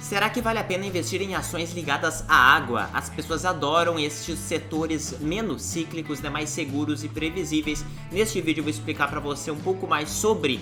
Será que vale a pena investir em ações ligadas à água? As pessoas adoram estes setores menos cíclicos, né, mais seguros e previsíveis. Neste vídeo eu vou explicar para você um pouco mais sobre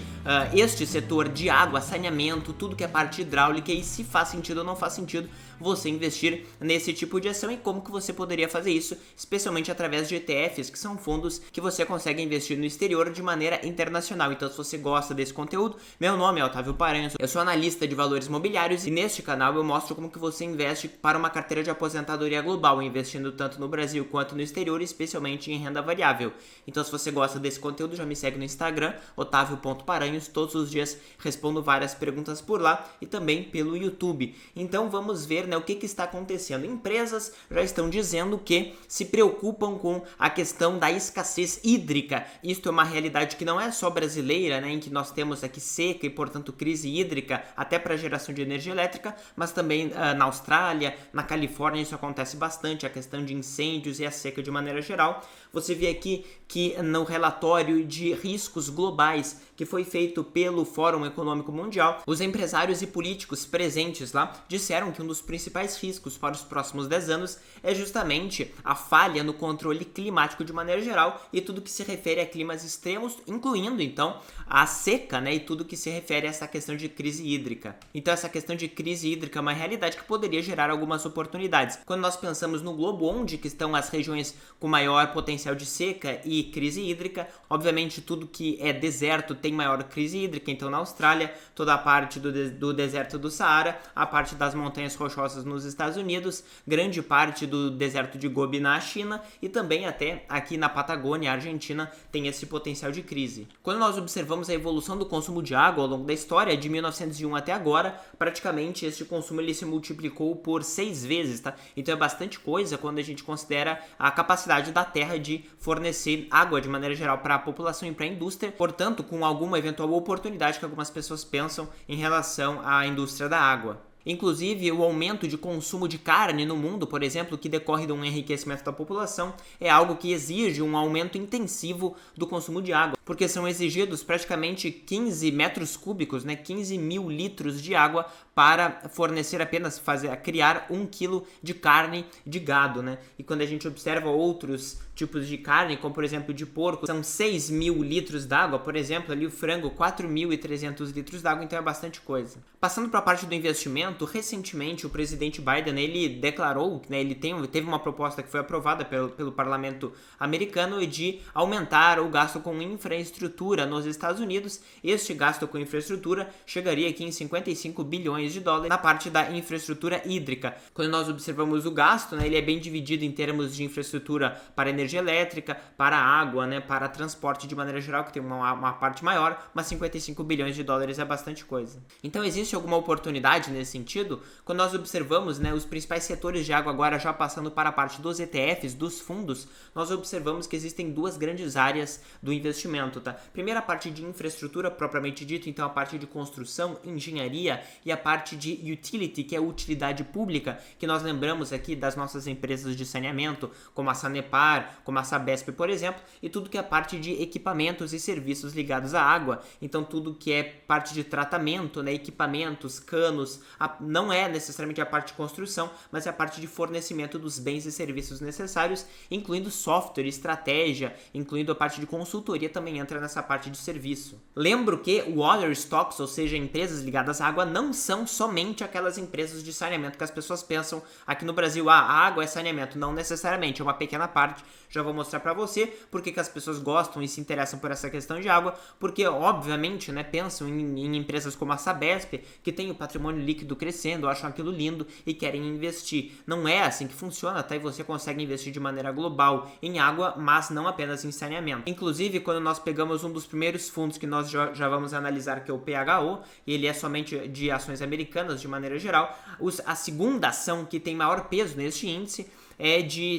este setor de água, saneamento, tudo que é parte hidráulica e se faz sentido ou não faz sentido você investir nesse tipo de ação e como que você poderia fazer isso, especialmente através de ETFs, que são fundos que você consegue investir no exterior de maneira internacional. Então, se você gosta desse conteúdo, meu nome é Otávio Paranhos, eu sou analista de valores imobiliários e neste canal eu mostro como que você investe para uma carteira de aposentadoria global, investindo tanto no Brasil quanto no exterior, especialmente em renda variável. Então, se você gosta desse conteúdo, já me segue no Instagram, otavio.paranhos, todos os dias respondo várias perguntas por lá e também pelo YouTube. Então, vamos ver, né, o que está acontecendo. Empresas já estão dizendo que se preocupam com a questão da escassez hídrica. Isto é uma realidade que não é só brasileira, né, em que nós temos aqui seca e, portanto, crise hídrica até para geração de energia elétrica, mas também na Austrália, na Califórnia isso acontece bastante, a questão de incêndios e a seca de maneira geral. Você vê aqui que no relatório de riscos globais que foi feito pelo Fórum Econômico Mundial, os empresários e políticos presentes lá disseram que um dos principais riscos para os próximos 10 anos é justamente a falha no controle climático de maneira geral e tudo que se refere a climas extremos, incluindo então a seca, né, e tudo que se refere a essa questão de crise hídrica. Então essa questão de crise hídrica é uma realidade que poderia gerar algumas oportunidades. Quando nós pensamos no globo, onde que estão as regiões com maior potencial de seca e crise hídrica, obviamente tudo que é deserto tem maior crise hídrica, então na Austrália, toda a parte do deserto do Saara, a parte das montanhas rochosas nos Estados Unidos, grande parte do deserto de Gobi na China e também até aqui na Patagônia, Argentina, tem esse potencial de crise. Quando nós observamos a evolução do consumo de água ao longo da história, de 1901 até agora, praticamente este consumo ele se multiplicou por 6 vezes, tá? Então é bastante coisa quando a gente considera a capacidade da Terra de fornecer água de maneira geral para a população e para a indústria, portanto, com alguma eventual oportunidade que algumas pessoas pensam em relação à indústria da água. Inclusive, o aumento de consumo de carne no mundo, por exemplo, que decorre de um enriquecimento da população, é algo que exige um aumento intensivo do consumo de água, porque são exigidos praticamente 15 metros cúbicos, né, 15 mil litros de água para fornecer apenas, criar 1 quilo de carne de gado, né? E quando a gente observa outros tipos de carne, como por exemplo de porco, são 6 mil litros d'água, por exemplo, ali o frango 4.300 litros d'água, então é bastante coisa. Passando para a parte do investimento, recentemente o presidente Biden, ele declarou, né, ele teve uma proposta que foi aprovada pelo parlamento americano de aumentar o gasto com infraestrutura nos Estados Unidos. Este gasto com infraestrutura chegaria aqui em 55 bilhões de dólares na parte da infraestrutura hídrica. Quando nós observamos o gasto, né, ele é bem dividido em termos de infraestrutura para energia elétrica, para água, né, para transporte de maneira geral, que tem uma parte maior, mas 55 bilhões de dólares é bastante coisa. Então existe alguma oportunidade nesse sentido? Quando nós observamos, né, os principais setores de água agora já passando para a parte dos ETFs, dos fundos, nós observamos que existem duas grandes áreas do investimento, tá? Primeiro a parte de infraestrutura propriamente dito, então a parte de construção, engenharia e a parte de utility, que é utilidade pública, que nós lembramos aqui das nossas empresas de saneamento, como a Sanepar, como a Sabesp, por exemplo, e tudo que é parte de equipamentos e serviços ligados à água. Então tudo que é parte de tratamento, né, equipamentos, canos, não é necessariamente a parte de construção, mas é a parte de fornecimento dos bens e serviços necessários, incluindo software, estratégia, incluindo a parte de consultoria também entra nessa parte de serviço. Lembro que water stocks, ou seja, empresas ligadas à água, não são somente aquelas empresas de saneamento que as pessoas pensam aqui no Brasil, a água é saneamento. Não necessariamente, é uma pequena parte. Já vou mostrar para você por que as pessoas gostam e se interessam por essa questão de água, porque obviamente, né, pensam em empresas como a Sabesp, que tem o patrimônio líquido crescendo, acham aquilo lindo e querem investir. Não é assim que funciona, tá? E você consegue investir de maneira global em água, mas não apenas em saneamento. Inclusive, quando nós pegamos um dos primeiros fundos que nós já vamos analisar, que é o PHO, e ele é somente de ações americanas de maneira geral, a segunda ação que tem maior peso neste índice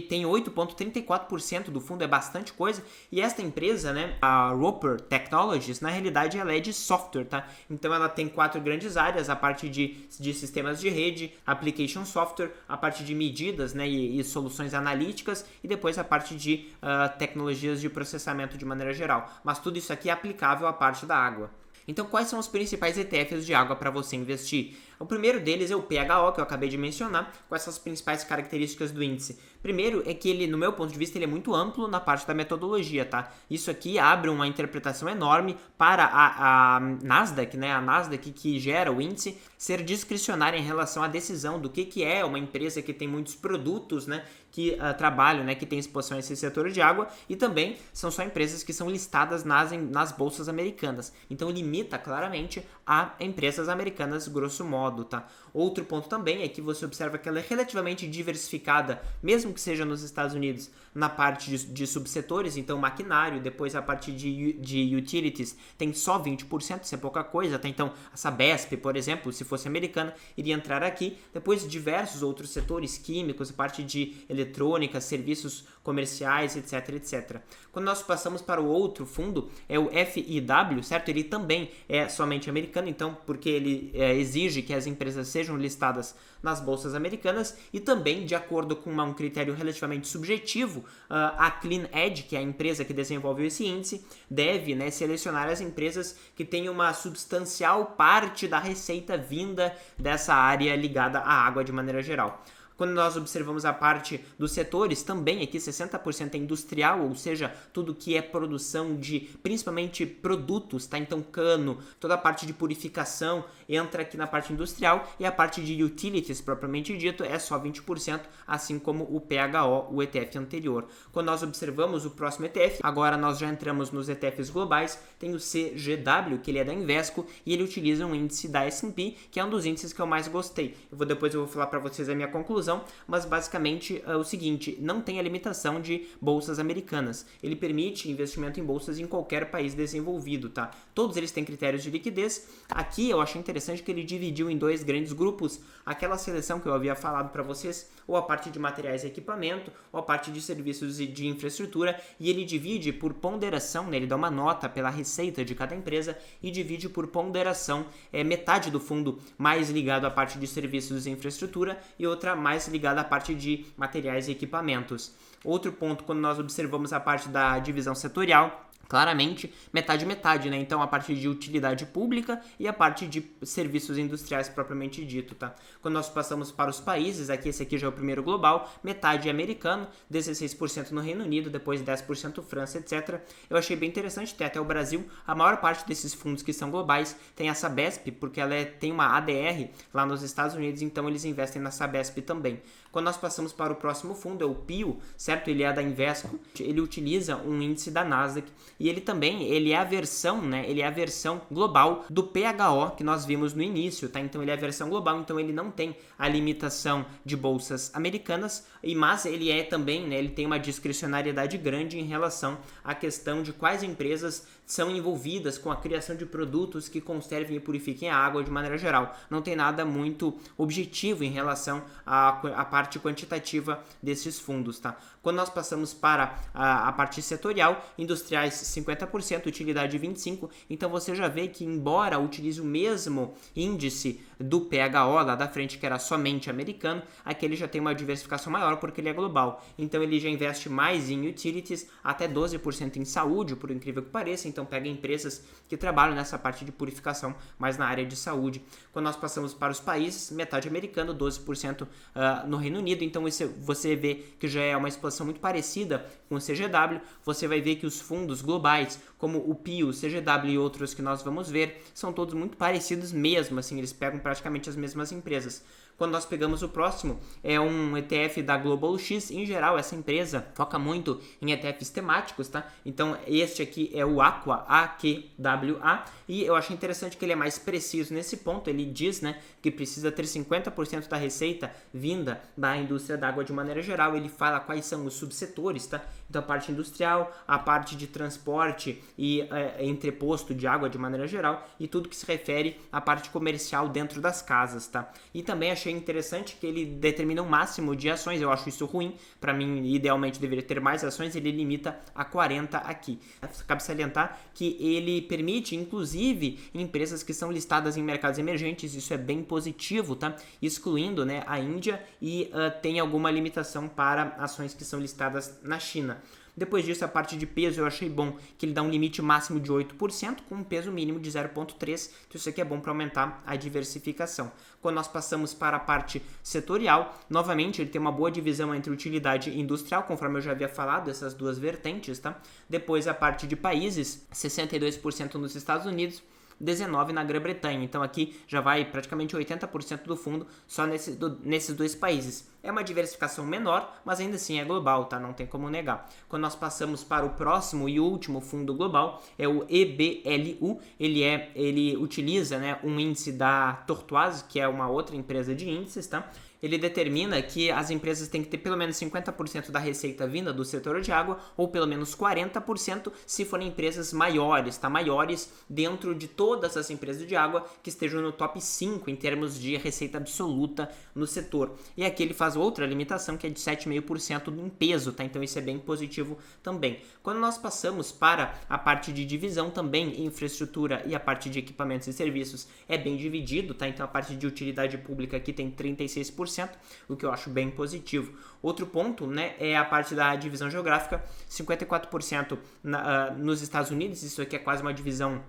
tem 8,34% do fundo, é bastante coisa, e esta empresa, né, a Roper Technologies, na realidade ela é de software, tá? Então ela tem 4 grandes áreas, a parte de sistemas de rede, application software, a parte de medidas, né, e soluções analíticas, e depois a parte de tecnologias de processamento de maneira geral, mas tudo isso aqui é aplicável à parte da água. Então, quais são os principais ETFs de água para você investir? O primeiro deles é o PHO, que eu acabei de mencionar, com essas principais características do índice. Primeiro é que ele, no meu ponto de vista, ele é muito amplo na parte da metodologia, tá? Isso aqui abre uma interpretação enorme para a Nasdaq, né? A Nasdaq que gera o índice, ser discricionária em relação à decisão do que é uma empresa que tem muitos produtos, né? Que trabalham, né, que tem exposição a esse setor de água, e também são só empresas que são listadas nas bolsas americanas. Então limita claramente a empresas americanas, grosso modo, tá? Outro ponto também é que você observa que ela é relativamente diversificada, mesmo que seja nos Estados Unidos, na parte de subsetores, então maquinário, depois a parte de utilities tem só 20%, isso é pouca coisa, tá? Então a Sabesp, por exemplo, se fosse americana, iria entrar aqui, depois diversos outros setores químicos, a parte de eletrônica, serviços comerciais, etc, etc. Quando nós passamos para o outro fundo, é o FIW, certo? Ele também é somente americano, então, porque ele exige que as empresas sejam listadas nas bolsas americanas, e também, de acordo com um critério relativamente subjetivo, a Clean Edge, que é a empresa que desenvolveu esse índice, deve, né, selecionar as empresas que têm uma substancial parte da receita vinda dessa área ligada à água de maneira geral. Quando nós observamos a parte dos setores, também aqui 60% é industrial, ou seja, tudo que é produção de, principalmente, produtos, tá? Então cano, toda a parte de purificação entra aqui na parte industrial, e a parte de utilities, propriamente dito, é só 20%, assim como o PHO, o ETF anterior. Quando nós observamos o próximo ETF, agora nós já entramos nos ETFs globais, tem o CGW, que ele é da Invesco, e ele utiliza um índice da S&P, que é um dos índices que eu mais gostei. Depois eu vou falar para vocês a minha conclusão, mas basicamente é o seguinte: não tem a limitação de bolsas americanas. Ele permite investimento em bolsas em qualquer país desenvolvido, tá? Todos eles têm critérios de liquidez. Aqui eu achei interessante que ele dividiu em dois grandes grupos aquela seleção que eu havia falado para vocês, ou a parte de materiais e equipamento, ou a parte de serviços e de infraestrutura, e ele divide por ponderação, né? Ele dá uma nota pela receita de cada empresa e divide por ponderação, metade do fundo mais ligado à parte de serviços e infraestrutura e outra mais ligada à parte de materiais e equipamentos. Outro ponto, quando nós observamos a parte da divisão setorial, claramente metade, né? Então a parte de utilidade pública e a parte de serviços industriais propriamente dito, tá? Quando nós passamos para os países, esse aqui já é o primeiro global, metade é americano, 16% no Reino Unido, depois 10% França, etc. Eu achei bem interessante, tem até o Brasil. A maior parte desses fundos que são globais tem a Sabesp, porque ela tem uma ADR lá nos Estados Unidos, então eles investem na Sabesp também. Quando nós passamos para o próximo fundo, é o PIO, certo? Ele é da Invesco, ele utiliza um índice da Nasdaq, e ele é a versão, né? Ele é a versão global do PHO que nós vimos no início, tá? Então ele é a versão global, então ele não tem a limitação de bolsas americanas, mas ele é também, né? Ele tem uma discricionariedade grande em relação à questão de quais empresas são envolvidas com a criação de produtos que conservem e purifiquem a água de maneira geral. Não tem nada muito objetivo em relação à parte quantitativa desses fundos, tá? Quando nós passamos para a parte setorial, industriais 50%, utilidade 25%, então você já vê que, embora utilize o mesmo índice do PHO lá da frente, que era somente americano, aqui ele já tem uma diversificação maior porque ele é global. Então ele já investe mais em utilities, até 12% em saúde, por incrível que pareça. Então pega empresas que trabalham nessa parte de purificação, mais na área de saúde. Quando nós passamos para os países, metade americano, 12% no Reino Unido. Então você vê que já é uma exposição muito parecida com o CGW. Você vai ver que os fundos globais, como o PIO, o CGW e outros que nós vamos ver, são todos muito parecidos mesmo, assim, eles pegam praticamente as mesmas empresas. Quando nós pegamos o próximo, é um ETF da Global X. Em geral, essa empresa foca muito em ETFs temáticos, tá? Então, este aqui é o Aqua, AQWA, e eu achei interessante que ele é mais preciso nesse ponto. Ele diz, né, que precisa ter 50% da receita vinda da indústria da água de maneira geral. Ele fala quais são os subsetores, tá? Então, a parte industrial, a parte de transporte e entreposto de água de maneira geral, e tudo que se refere à parte comercial dentro das casas, tá? E também achei interessante que ele determina um máximo de ações. Eu acho isso ruim. Para mim, idealmente deveria ter mais ações. Ele limita a 40 aqui. Cabe salientar que ele permite, inclusive, empresas que são listadas em mercados emergentes. Isso é bem positivo, tá? Excluindo, né, a Índia, e tem alguma limitação para ações que são listadas na China. Depois disso, a parte de peso eu achei bom, que ele dá um limite máximo de 8%, com um peso mínimo de 0,3%, então isso aqui é bom para aumentar a diversificação. Quando nós passamos para a parte setorial, novamente ele tem uma boa divisão entre utilidade e industrial, conforme eu já havia falado, essas duas vertentes, tá? Depois a parte de países, 62% nos Estados Unidos, 19% na Grã-Bretanha. Então aqui já vai praticamente 80% do fundo só nesses dois países. É uma diversificação menor, mas ainda assim é global, tá? Não tem como negar. Quando nós passamos para o próximo e último fundo global, é o EBLU. Ele utiliza, né, um índice da Tortoise, que é uma outra empresa de índices, tá? Ele determina que as empresas têm que ter pelo menos 50% da receita vinda do setor de água ou pelo menos 40% se forem empresas maiores, tá? Maiores dentro de todas as empresas de água que estejam no top 5 em termos de receita absoluta no setor. E aqui ele faz outra limitação que é de 7,5% em peso, tá? Então isso é bem positivo também. Quando nós passamos para a parte de divisão também, infraestrutura e a parte de equipamentos e serviços é bem dividido, tá? Então a parte de utilidade pública aqui tem 36%, o que eu acho bem positivo. Outro ponto, né, é a parte da divisão geográfica, 54% nos Estados Unidos, isso aqui é quase uma divisão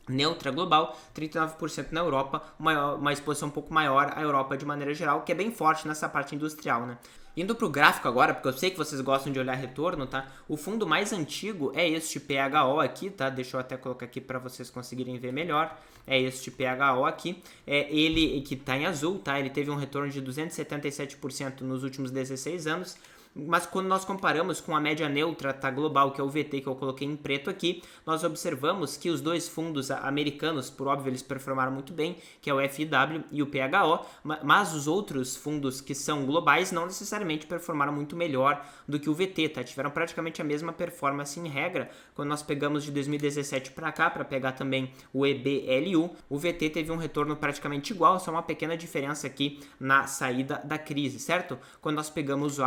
neutra global, 39% na Europa, uma exposição um pouco maior à Europa de maneira geral, que é bem forte nessa parte industrial, né? Indo para o gráfico agora, porque eu sei que vocês gostam de olhar retorno, tá? O fundo mais antigo é este PHO aqui, tá? Deixa eu até colocar aqui para vocês conseguirem ver melhor. É este PHO aqui. É ele que está em azul, tá? Ele teve um retorno de 277% nos últimos 16 anos. Mas quando nós comparamos com a média neutra, tá, global, que é o VT que eu coloquei em preto aqui, nós observamos que os dois fundos americanos, por óbvio, eles performaram muito bem, que é o FIW e o PHO, mas os outros fundos que são globais não necessariamente performaram muito melhor do que o VT, tá? Tiveram praticamente a mesma performance em regra. Quando nós pegamos de 2017 para cá, para pegar também o EBLU, o VT teve um retorno praticamente igual, só uma pequena diferença aqui na saída da crise, certo? Quando nós pegamos o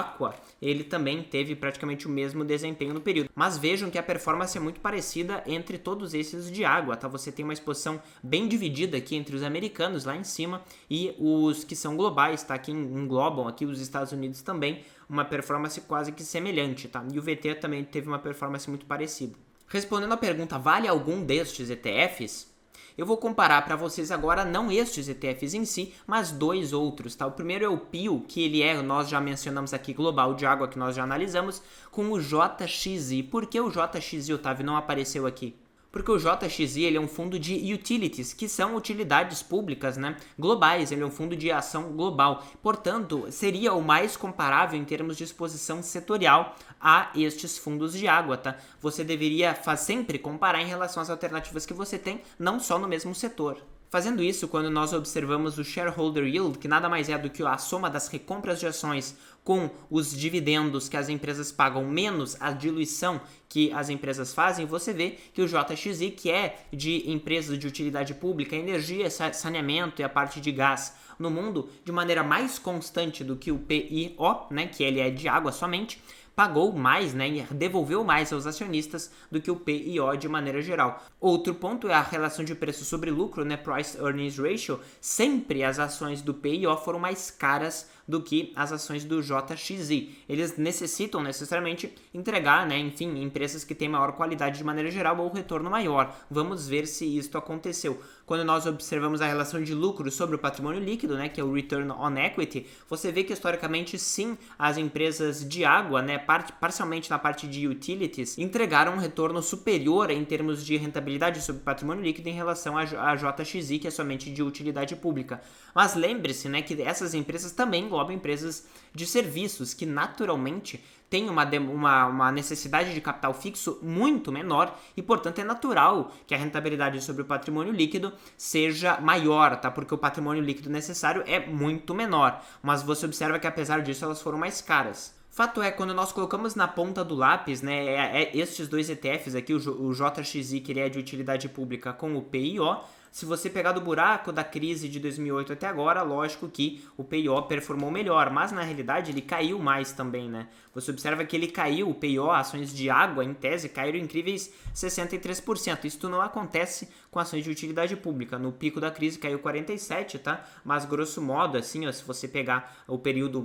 Aqua, ele também teve praticamente o mesmo desempenho no período. Mas vejam que a performance é muito parecida entre todos esses de água, tá? Você tem uma exposição bem dividida aqui entre os americanos lá em cima e os que são globais, tá? Que englobam aqui os Estados Unidos também, uma performance quase que semelhante, tá? E o VT também teve uma performance muito parecida. Respondendo à pergunta, vale algum destes ETFs? Eu vou comparar para vocês agora não estes ETFs em si, mas dois outros, tá? O primeiro é o PIO, que nós já mencionamos aqui, global de água, que nós já analisamos, com o JXI. Por que o JXI, Otávio, não apareceu aqui? Porque o JXI ele é um fundo de utilities, que são utilidades públicas, né, globais, ele é um fundo de ação global. Portanto, seria o mais comparável em termos de exposição setorial a estes fundos de água, tá? Você deveria sempre comparar em relação às alternativas que você tem, não só no mesmo setor. Fazendo isso, quando nós observamos o shareholder yield, que nada mais é do que a soma das recompras de ações com os dividendos que as empresas pagam menos a diluição que as empresas fazem, você vê que o JXI, que é de empresas de utilidade pública, energia, saneamento e a parte de gás no mundo, de maneira mais constante do que o PIO, né, que ele é de água somente, pagou mais, né, e devolveu mais aos acionistas do que o PIO de maneira geral. Outro ponto é a relação de preço sobre lucro, né, Price Earnings Ratio. Sempre as ações do PIO foram mais caras do que as ações do JXI. Eles necessitam necessariamente entregar, né, enfim, empresas que têm maior qualidade de maneira geral ou retorno maior. Vamos ver se isto aconteceu. Quando nós observamos a relação de lucro sobre o patrimônio líquido, né, que é o Return on Equity, você vê que historicamente sim, as empresas de água, né, parcialmente na parte de utilities, entregaram um retorno superior em termos de rentabilidade sobre o patrimônio líquido em relação a JXI, que é somente de utilidade pública. Mas lembre-se, né, que essas empresas também englobam empresas de serviços que naturalmente têm uma necessidade de capital fixo muito menor e, portanto, é natural que a rentabilidade sobre o patrimônio líquido seja maior, tá? Porque o patrimônio líquido necessário é muito menor, mas você observa que, apesar disso, elas foram mais caras. Fato é, quando nós colocamos na ponta do lápis, né, estes dois ETFs aqui, o JXI, que ele é de utilidade pública, com o PIO, se você pegar do buraco da crise de 2008 até agora, lógico que o PIO performou melhor, mas na realidade ele caiu mais também, né? Você observa que ele caiu, o PIO, ações de água, em tese, caíram incríveis 63%. Isso não acontece com ações de utilidade pública. No pico da crise caiu 47%, tá? Mas grosso modo, assim, ó, se você pegar o período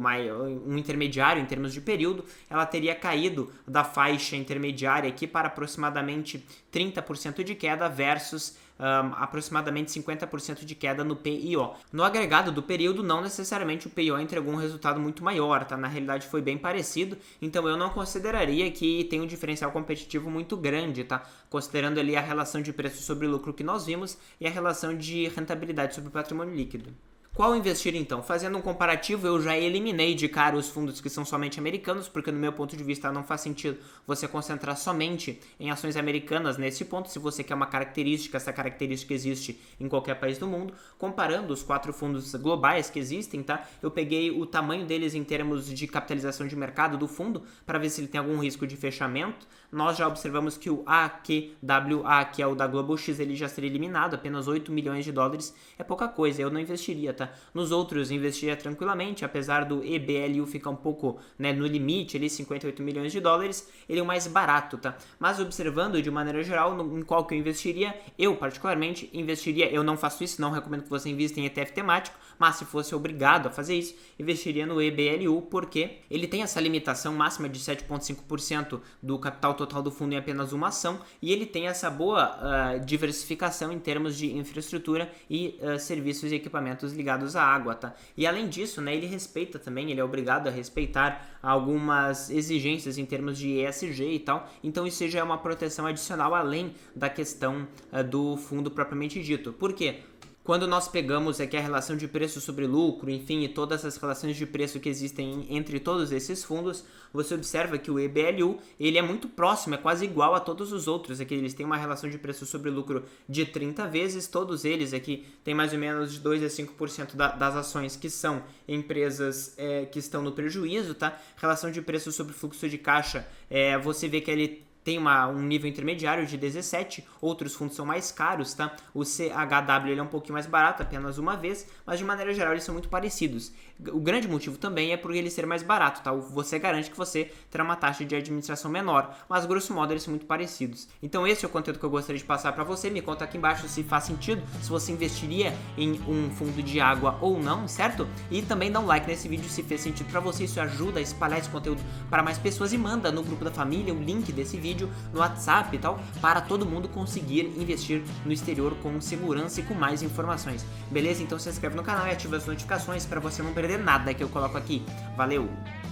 um intermediário em termos de período, ela teria caído da faixa intermediária aqui para aproximadamente 30% de queda versus aproximadamente 50% de queda no PIO. No agregado do período, não necessariamente o PIO entregou um resultado muito maior, tá? Na realidade foi bem parecido, então eu não consideraria que tem um diferencial competitivo muito grande, tá? Considerando ali a relação de preço sobre lucro que nós vimos e a relação de rentabilidade sobre o patrimônio líquido. Qual investir então? Fazendo um comparativo, eu já eliminei de cara os fundos que são somente americanos, porque no meu ponto de vista não faz sentido você concentrar somente em ações americanas nesse ponto, se você quer uma característica, essa característica existe em qualquer país do mundo. Comparando os 4 fundos globais que existem, tá? Eu peguei o tamanho deles em termos de capitalização de mercado do fundo, para ver se ele tem algum risco de fechamento. Nós já observamos que o AQWA, que é o da Global X, ele já seria eliminado, apenas 8 milhões de dólares é pouca coisa, eu não investiria, tá? Nos outros investiria tranquilamente, apesar do EBLU ficar um pouco, né, no limite, ali 58 milhões de dólares, ele é o mais barato, tá? Mas observando de maneira geral em qual que eu investiria, eu particularmente investiria, eu não faço isso, não recomendo que você invista em ETF temático, mas se fosse obrigado a fazer isso, investiria no EBLU, porque ele tem essa limitação máxima de 7,5% do capital total do fundo em apenas uma ação, e ele tem essa boa diversificação em termos de infraestrutura e serviços e equipamentos ligados à água, tá? E além disso, né, ele respeita também, ele é obrigado a respeitar algumas exigências em termos de ESG e tal, então isso já é uma proteção adicional além da questão do fundo propriamente dito. Por quê? Quando nós pegamos aqui a relação de preço sobre lucro, enfim, e todas as relações de preço que existem entre todos esses fundos, você observa que o EBLU, ele é muito próximo, é quase igual a todos os outros. Aqui eles têm uma relação de preço sobre lucro de 30 vezes, todos eles aqui têm mais ou menos de 2 a 5% das ações que são empresas que estão no prejuízo, tá? Relação de preço sobre fluxo de caixa, você vê que ele tem um nível intermediário de 17, outros fundos são mais caros, tá? O CHW ele é um pouquinho mais barato, apenas uma vez, mas de maneira geral eles são muito parecidos. O grande motivo também é por ele ser mais barato, tá? Você garante que você terá uma taxa de administração menor, mas grosso modo eles são muito parecidos. Então esse é o conteúdo que eu gostaria de passar para você. Me conta aqui embaixo se faz sentido, se você investiria em um fundo de água ou não, certo? E também dá um like nesse vídeo se fez sentido para você, isso ajuda a espalhar esse conteúdo para mais pessoas, e manda no grupo da família o link desse vídeo no WhatsApp e tal, para todo mundo conseguir investir no exterior com segurança e com mais informações. Beleza? Então se inscreve no canal e ativa as notificações para você não perder nada que eu coloco aqui. Valeu!